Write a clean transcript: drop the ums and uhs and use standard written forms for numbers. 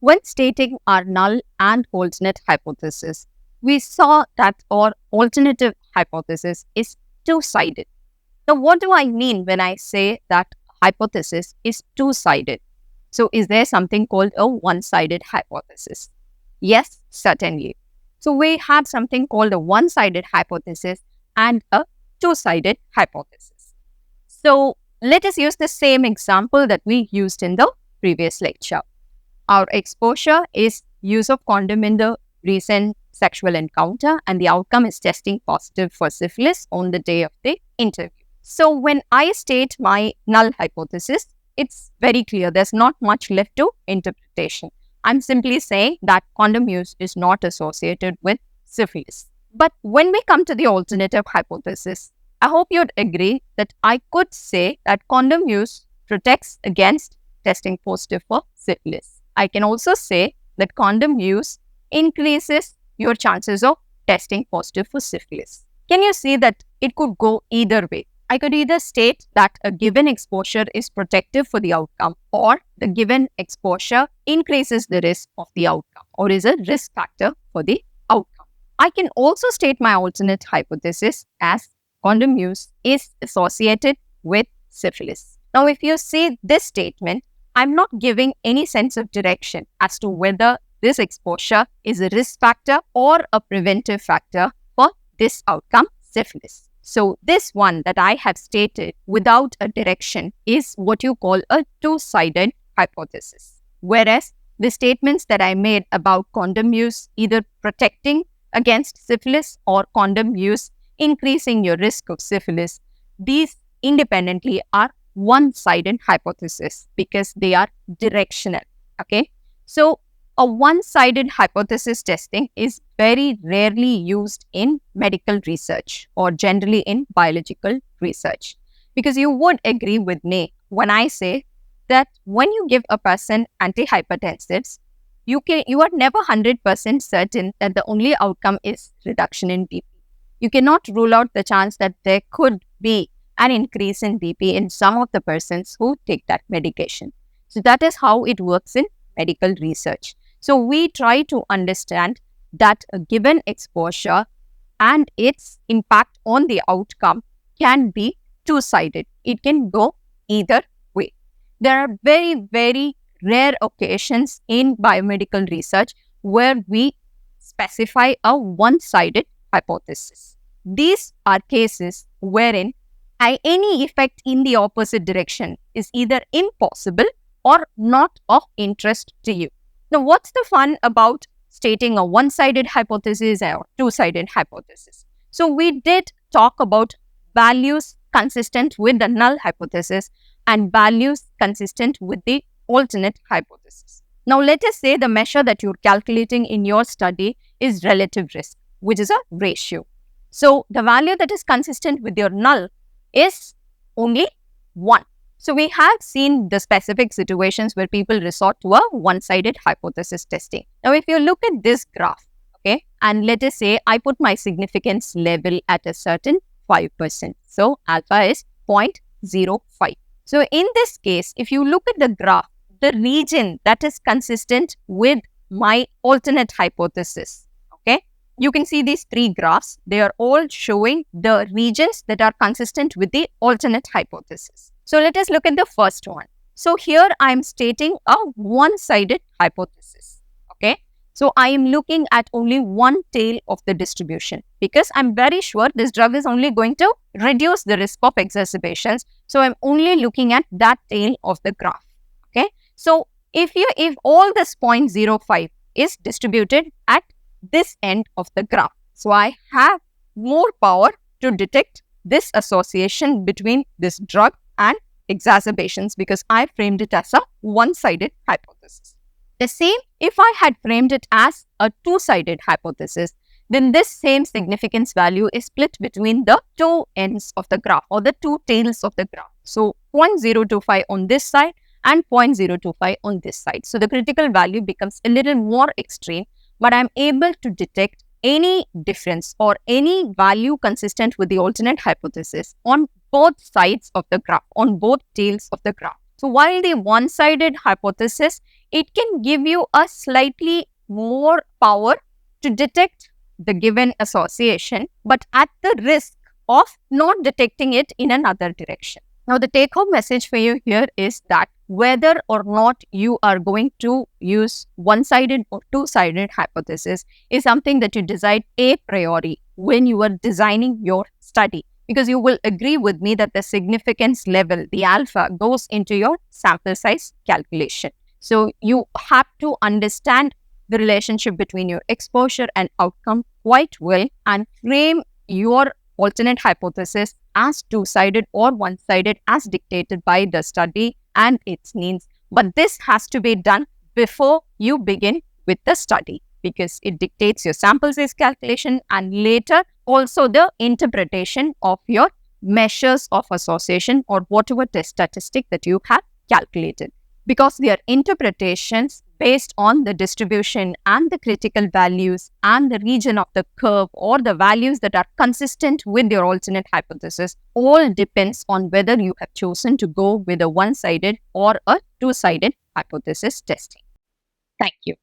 When stating our null and alternate hypothesis, we saw that our alternative hypothesis is two-sided. Now, what do I mean when I say that hypothesis is two-sided? So, is there something called a one-sided hypothesis? Yes, certainly. So, we have something called a one-sided hypothesis and a two-sided hypothesis. So, let us use the same example that we used in the previous lecture. Our exposure is use of condom in the recent sexual encounter, and the outcome is testing positive for syphilis on the day of the interview. So when I state my null hypothesis, it's very clear. There's not much left to interpretation. I'm simply saying that condom use is not associated with syphilis. But when we come to the alternative hypothesis, I hope you'd agree that I could say that condom use protects against testing positive for syphilis. I can also say that condom use increases your chances of testing positive for syphilis. Can you see that it could go either way? I could either state that a given exposure is protective for the outcome, or the given exposure increases the risk of the outcome or is a risk factor for the outcome. I can also state my alternate hypothesis as condom use is associated with syphilis. Now, if you see this statement, I'm not giving any sense of direction as to whether this exposure is a risk factor or a preventive factor for this outcome, syphilis. So this one that I have stated without a direction is what you call a two-sided hypothesis. Whereas the statements that I made about condom use either protecting against syphilis or condom use increasing your risk of syphilis, these independently are one-sided hypothesis because they are directional. Okay, so a one-sided hypothesis testing is very rarely used in medical research or generally in biological research, because you would agree with me when I say that when you give a person antihypertensives, you are never 100% certain that the only outcome is reduction in BP. You cannot rule out the chance that there could be an increase in BP in some of the persons who take that medication. So that is how it works in medical research. So we try to understand that a given exposure and its impact on the outcome can be two-sided. It can go either way. There are very, very rare occasions in biomedical research where we specify a one-sided hypothesis. These are cases wherein any effect in the opposite direction is either impossible or not of interest to you. Now, what's the fun about stating a one-sided hypothesis or two-sided hypothesis? So, we did talk about values consistent with the null hypothesis and values consistent with the alternate hypothesis. Now, let us say the measure that you're calculating in your study is relative risk, which is a ratio. So, the value that is consistent with your null is only 1. So we have seen the specific situations where people resort to a one-sided hypothesis testing. Now, if you look at this graph, okay, and let us say I put my significance level at a certain 5%. So alpha is 0.05. So in this case, if you look at the graph, the region that is consistent with my alternate hypothesis, okay, you can see these three graphs. They are all showing the regions that are consistent with the alternate hypothesis. So let us look at the first one. So here I am stating a one-sided hypothesis. Okay. So I am looking at only one tail of the distribution because I'm very sure this drug is only going to reduce the risk of exacerbations. So I'm only looking at that tail of the graph. Okay. So if all this 0.05 is distributed at this end of the graph, so I have more power to detect this association between this drug and exacerbations because I framed it as a one-sided hypothesis. The same if I had framed it as a two-sided hypothesis, then this same significance value is split between the two ends of the graph or the two tails of the graph. So 0.025 on this side and 0.025 on this side. So the critical value becomes a little more extreme, but I'm able to detect any difference or any value consistent with the alternate hypothesis on both sides of the graph, on both tails of the graph. So while the one-sided hypothesis, it can give you a slightly more power to detect the given association, but at the risk of not detecting it in another direction. Now, the take-home message for you here is that whether or not you are going to use one-sided or two-sided hypothesis is something that you decide a priori when you are designing your study. Because you will agree with me that the significance level, the alpha, goes into your sample size calculation. So you have to understand the relationship between your exposure and outcome quite well and frame your alternate hypothesis as two-sided or one-sided as dictated by the study and its needs. But this has to be done before you begin with the study because it dictates your sample size calculation and later also the interpretation of your measures of association or whatever test statistic that you have calculated. Because they are interpretations based on the distribution and the critical values and the region of the curve or the values that are consistent with your alternate hypothesis all depends on whether you have chosen to go with a one-sided or a two-sided hypothesis testing. Thank you.